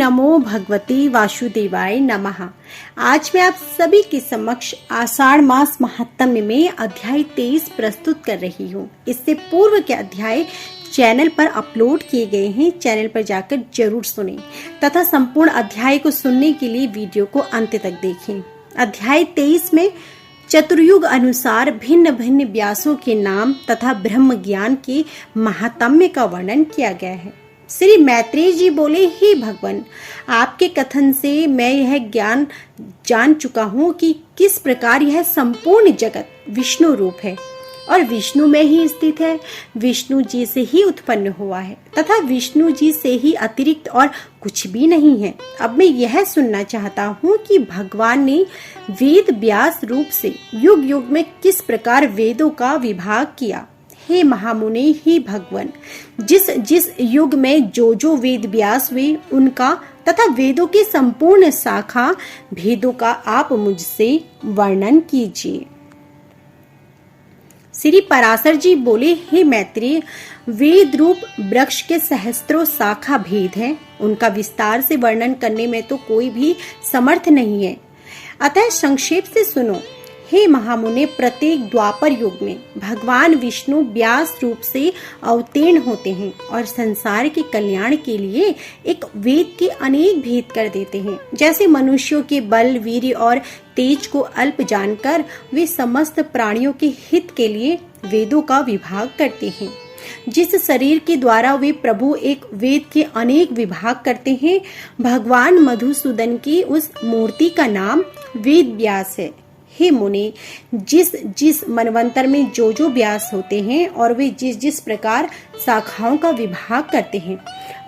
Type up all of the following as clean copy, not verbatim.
नमो भगवते वासुदेवाय नमः। आज मैं आप सभी के समक्ष आषाढ़ मास महात्म्य में अध्याय 23 प्रस्तुत कर रही हूँ। इससे पूर्व के अध्याय चैनल पर अपलोड किए गए हैं, चैनल पर जाकर जरूर सुनें तथा संपूर्ण अध्याय को सुनने के लिए वीडियो को अंत तक देखें। अध्याय 23 में चतुर्युग अनुसार भिन्न भिन्न व्यासों के नाम तथा ब्रह्म ज्ञान के महात्म्य का वर्णन किया गया है। श्री मैत्रेय जी बोले, हे भगवान, आपके कथन से मैं यह ज्ञान जान चुका हूँ कि किस प्रकार यह संपूर्ण जगत विष्णु रूप है और विष्णु में ही स्थित है, विष्णु जी से ही उत्पन्न हुआ है तथा विष्णु जी से ही अतिरिक्त और कुछ भी नहीं है। अब मैं यह सुनना चाहता हूँ कि भगवान ने वेद व्यास रूप से युग युग में किस प्रकार वेदों का विभाग किया। हे महामुनि, हे भगवान, जिस जिस युग में जो वेद व्यास हुए उनका तथा वेदों के संपूर्ण शाखा भेदों का आप मुझसे वर्णन कीजिए। श्री पराशर जी बोले, हे मैत्रेय, वेद रूप वृक्ष के सहस्त्रों शाखा भेद हैं, उनका विस्तार से वर्णन करने में तो कोई भी समर्थ नहीं है, अतः संक्षेप से सुनो। हे महामुने, प्रत्येक द्वापर युग में भगवान विष्णु व्यास रूप से अवतीर्ण होते हैं और संसार के कल्याण के लिए एक वेद के अनेक भेद कर देते हैं। जैसे मनुष्यों के बल, वीर्य और तेज को अल्प जानकर वे समस्त प्राणियों के हित के लिए वेदों का विभाग करते हैं। जिस शरीर के द्वारा वे प्रभु एक वेद के अनेक विभाग करते हैं, भगवान मधुसूदन की उस मूर्ति का नाम वेद व्यास है। हे मुनि, जिस जिस मनवंतर में जो व्यास होते हैं और वे जिस जिस प्रकार शाखाओं का विभाग करते हैं,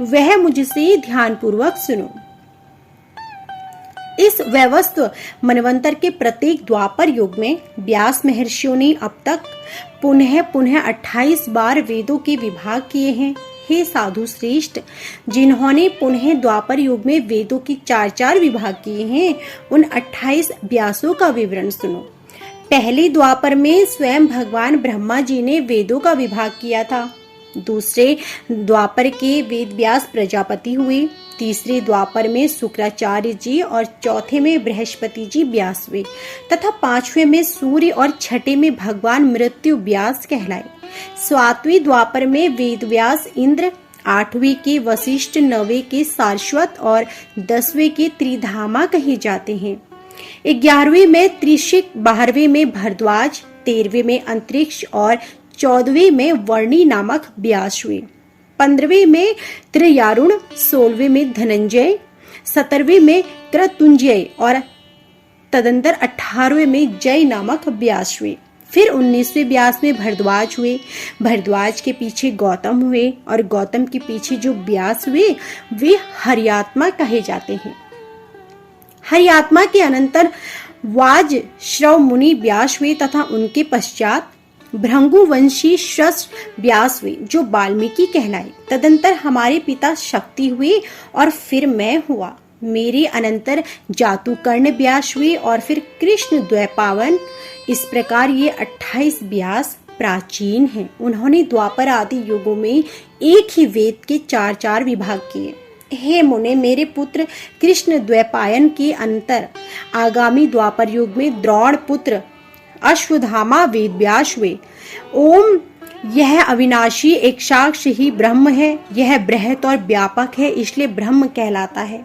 वह मुझसे ध्यान पूर्वक सुनो। इस व्यवस्थ मनवंतर के प्रत्येक द्वापर युग में व्यास महर्षियों ने अब तक पुनः 28 बार वेदों के विभाग किए हैं। हे साधु श्रेष्ठ, जिन्होंने पुनः द्वापर युग में वेदों के 4 विभाग किए हैं, उन 28 व्यासों का विवरण सुनो। पहले द्वापर में स्वयं भगवान ब्रह्मा जी ने वेदों का विभाग किया था। दूसरे द्वापर के वेद व्यास प्रजापति हुए। तीसरे द्वापर में शुक्राचार्य जी और चौथे में बृहस्पति जी व्यास हुए तथा 5वें में सूर्य और छठे में भगवान मृत्यु व्यास कहलाए। 7वें द्वापर में वेद व्यास इंद्र, 8वें के वशिष्ठ, 9वें के सारस्वत और 10वें के त्रिधामा कहे जाते हैं। 11वें में त्रिशिक, 12वें में भरद्वाज, 13वें में अंतरिक्ष और 14वें में वर्णी नामक व्यास हुए। 15वें में त्रियारुण, 16वें में धनंजय, 17वें में क्रतुंजय और तदंतर 18वें में जय नामक व्यास हुए। फिर 19वें व्यास में भरद्वाज हुए। भरद्वाज के पीछे गौतम हुए और गौतम के पीछे जो व्यास हुए वे हरियात्मा कहे जाते हैं। हरियात्मा के अनंतर वाज श्रव मुनि व्यास हुए तथा उनके पश्चात भृंगुवंशी श्रस व्यास हुए जो वाल्मीकि कहलाए। तदंतर हमारे पिता शक्ति हुए और फिर मैं हुआ। मेरे अनंतर जातुकर्ण व्यास हुए और फिर कृष्ण द्वैपावन। इस प्रकार ये 28 व्यास प्राचीन हैं। उन्होंने द्वापर आदि युगों में एक ही वेद के 4 विभाग किए। हे मुने, मेरे पुत्र कृष्ण द्वैपायन के अंतर आगामी द्वापर युग में द्रोण पुत्र अश्वत्थामा वेद व्यास हुए। ओम, यह अविनाशी एक साक्ष ही ब्रह्म है। यह बृहत और व्यापक है, इसलिए ब्रह्म कहलाता है।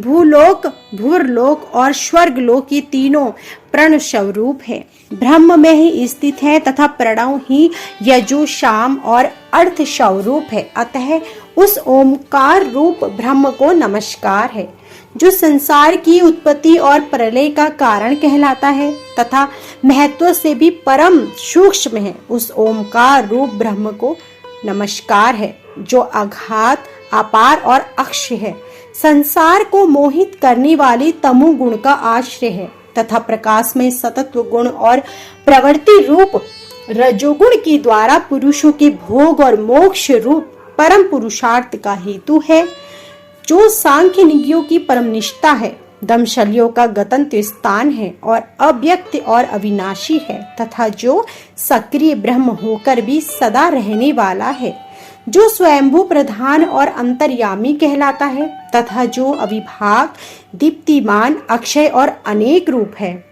भूलोक, भूरलोक और स्वर्गलोक ये तीनों प्रण स्वरूप है, ब्रह्म में ही स्थित है तथा प्रणव ही यजो शाम और अर्थ स्वरूप है। अतः उस ओमकार रूप ब्रह्म को नमस्कार है, जो संसार की उत्पत्ति और प्रलय का कारण कहलाता है तथा महत्व से भी परम सूक्ष्म है। उस ओमकार रूप ब्रह्म को नमस्कार है, जो अगाध, अपार और अक्षय है, संसार को मोहित करने वाले तमो गुण का आश्रय है तथा प्रकाश में सतत्व गुण और प्रवृत्ति रूप रजोगुण के द्वारा पुरुषों के भोग और मोक्ष रूप परम पुरुषार्थ का हेतु है, जो सांख्य निज्ञों की परम निष्ठा है, दमशल्यों का गतंत्र स्थान है और अव्यक्त और अविनाशी है तथा जो सक्रिय ब्रह्म होकर भी सदा रहने वाला है, जो स्वयंभू प्रधान और अंतर्यामी कहलाता है तथा जो अविभाग, दीप्तिमान, अक्षय और अनेक रूप है,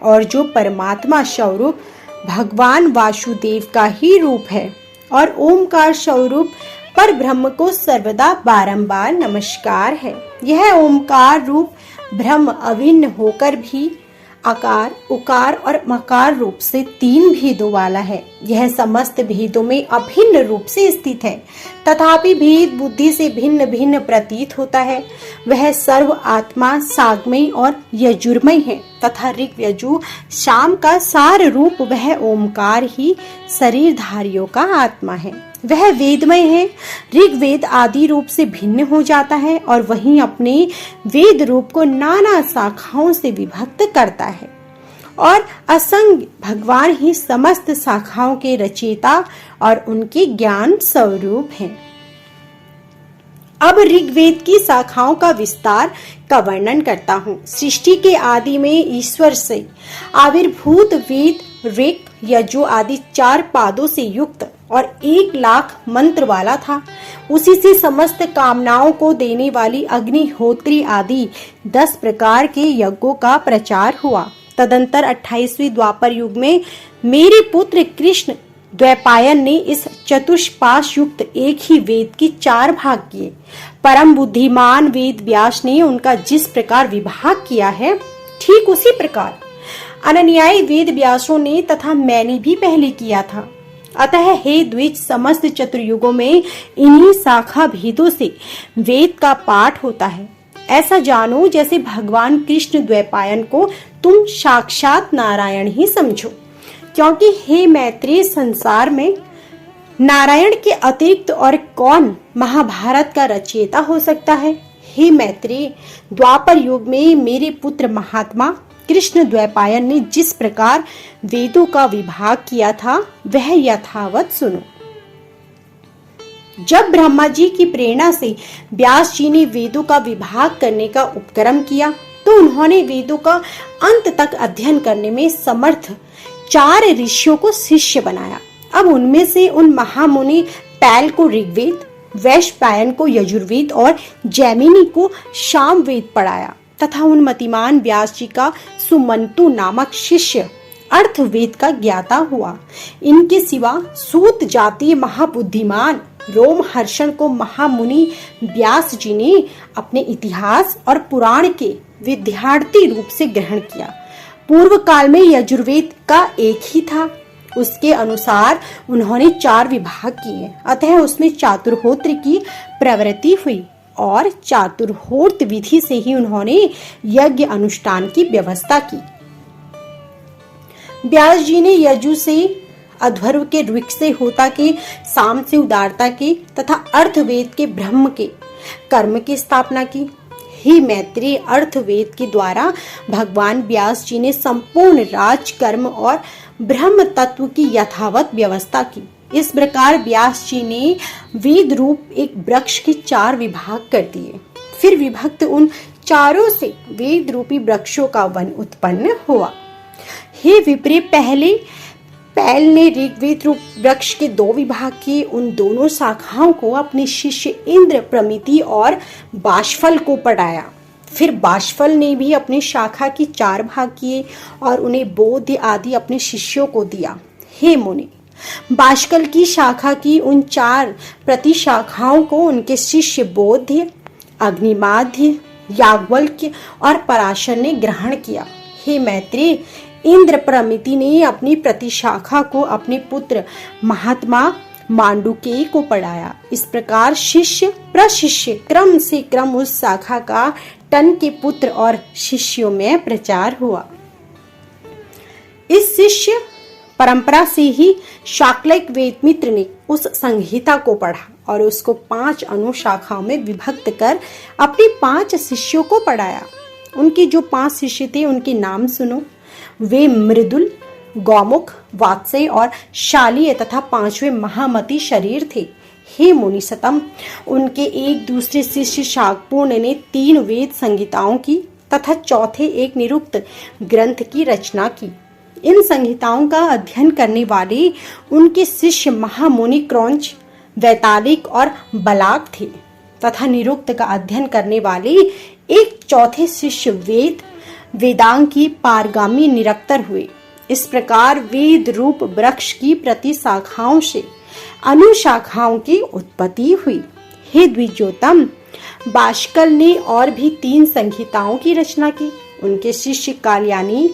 और जो परमात्मा स्वरूप भगवान वासुदेव का ही रूप है, और ओमकार स्वरूप पर ब्रह्म को सर्वदा बारंबार नमस्कार है। यह ओमकार रूप ब्रह्म अभिन्न होकर भी आकार, उकार और मकार रूप से 3 भेदों वाला है। यह समस्त भेदों में अभिन्न रूप से स्थित है, तथापि भेद बुद्धि से भिन्न भिन्न प्रतीत होता है। वह सर्व आत्मा साग्मय और यजुर्मय है तथा ऋग यजु शाम का सार रूप वह ओमकार ही शरीरधारियों का आत्मा है। वह वेदमय है, ऋग्वेद आदि रूप से भिन्न हो जाता है और वहीं अपने वेद रूप को नाना शाखाओं से विभक्त करता है, और असंग भगवान ही समस्त शाखाओं के रचयिता और उनके ज्ञान स्वरूप हैं। अब ऋग्वेद की शाखाओं का विस्तार का वर्णन करता हूँ। सृष्टि के आदि में ईश्वर से आविर्भूत वेद ऋग, यजु आदि 4 पादों से युक्त और 1,00,000 मंत्र वाला था। उसी से समस्त कामनाओं को देने वाली अग्निहोत्री आदि 10 प्रकार के यज्ञों का प्रचार हुआ। तदंतर 28वें द्वापर युग में मेरे पुत्र कृष्ण द्वैपायन ने इस चतुष्पाश युक्त एक ही वेद की 4 भाग किए। परम बुद्धिमान वेद व्यास ने उनका जिस प्रकार विभाग किया है, ठीक उसी प्रकार अनन्यायी वेद व्यासों ने तथा मैंने भी पहले किया था। अतः हे द्विज, समस्त चतुर्युगों में इन्हीं शाखा भेदों से वेद का पाठ होता है। ऐसा जानो जैसे भगवान कृष्ण द्वैपायन को तुम साक्षात नारायण ही समझो, क्योंकि हे मैत्रेय, संसार में नारायण के अतिरिक्त और कौन महाभारत का रचयिता हो सकता है। हे मैत्रेय, द्वापर युग में मेरे पुत्र महात्मा कृष्ण द्वैपायन ने जिस प्रकार वेदों का विभाग किया था, वह यथावत सुनो। जब ब्रह्मा जी की प्रेरणा से व्यास जी ने वेदों का विभाग करने का उपक्रम किया, तो उन्होंने वेदों का अंत तक अध्ययन करने में समर्थ 4 ऋषियों को शिष्य बनाया। अब उनमें से उन महामुनि पैल को ऋग्वेद, वैशंपायन को यजुर्वेद और जैमिनी को सामवेद पढ़ाया तथा उन मतिमान व्यास जी का सुमंतु नामक शिष्य अर्थवेद का ज्ञाता हुआ। इनके सिवा सूत जातीय महाबुद्धिमान रोमहर्षण को महामुनि व्यास जी ने अपने इतिहास और पुराण के विद्यार्थी रूप से ग्रहण किया। पूर्व काल में यजुर्वेद का एक ही था, उसके अनुसार उन्होंने 4 विभाग किए। अतः उसमें चातुर्होत्र की प्रवृत्ति हुई और चातुर्होत्र विधि से ही उन्होंने यज्ञ अनुष्ठान की व्यवस्था की। व्यास जी ने यजु से अध्वर्व के, ऋग से होता के, साम से उदारता के तथा अर्थवेद के ब्रह्म के कर्म की स्थापना की। हे मैत्रेय, अर्थवेद के द्वारा भगवान व्यास जी ने संपूर्ण राजकर्म और ब्रह्म तत्व की यथावत व्यवस्था की। इस प्रकार व्यास जी ने वेद रूप एक वृक्ष के 4 विभाग कर दिए। फिर विभक्त उन चारों से वेद रूपी वृक्षों का वन उत्पन्न हुआ। हे विप्र, पहले पैल ने ऋग्वेद रूप वृक्ष के 2 विभाग किए। उन दोनों शाखाओं को अपने शिष्य इंद्र, प्रमिति और बाष्फल को पढ़ाया। फिर बाष्फल ने भी अपनी शाखा की 4 भाग किए और उन्हें बोध आदि अपने शिष्यों को दिया। हे मुनि, बाष्कल की शाखा की उन 4 प्रतिशाखाओं को उनके शिष्य बोध्य, अग्निमाध्य, याज्ञवल्क्य और पराशर ने ग्रहण किया। हे मैत्रेय, इंद्र प्रमिति ने अपनी प्रतिशाखा को अपने पुत्र महात्मा मांडुकेय को पढ़ाया। इस प्रकार शिष्य प्रशिष्य क्रम से क्रम उस शाखा का टन के पुत्र और शिष्यों में प्रचार हुआ। इस शिष्य परंपरा से ही शाक्यक वेदमित्र ने उस संहिता को पढ़ा और उसको 5 अनुशाखाओं में विभक्त कर अपने 5 शिष्यों को पढ़ाया। उनके जो 5 शिष्य थे उनके नाम सुनो। वे मृदुल, गौमुख, वात्सय और शालीय तथा 5वें महामती शरीर थे। हे मुनिसतम, उनके एक दूसरे शिष्य शाकपूर्ण ने 3 वेद संहिताओं की तथा चौथे एक निरुक्त ग्रंथ की रचना की। इन संहिताओं का अध्ययन करने वाले उनके शिष्य महामुनि क्रौंच, वैतालिक और बलाक थे तथा निरुक्त का अध्ययन करने वाले एक चौथे शिष्य वेदांग की पारगामी निरक्तर हुए। इस प्रकार वेद रूप वृक्ष की प्रति शाखाओं से अनुशाखाओं की उत्पत्ति हुई। हे द्विजोतम, बाष्कल ने और भी 3 संहिताओं की रचना की। उनके शिष्य काल्यानी,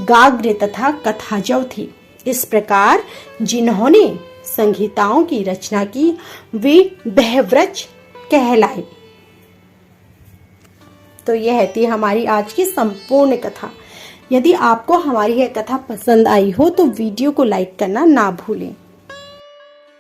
गाग्र तथा कथाजव थी। इस प्रकार जिन्होंने संहिताओं की रचना की वे बहव्रज कहलाए। तो यह थी हमारी आज की संपूर्ण कथा। यदि आपको हमारी यह कथा पसंद आई हो तो वीडियो को लाइक करना ना भूलें।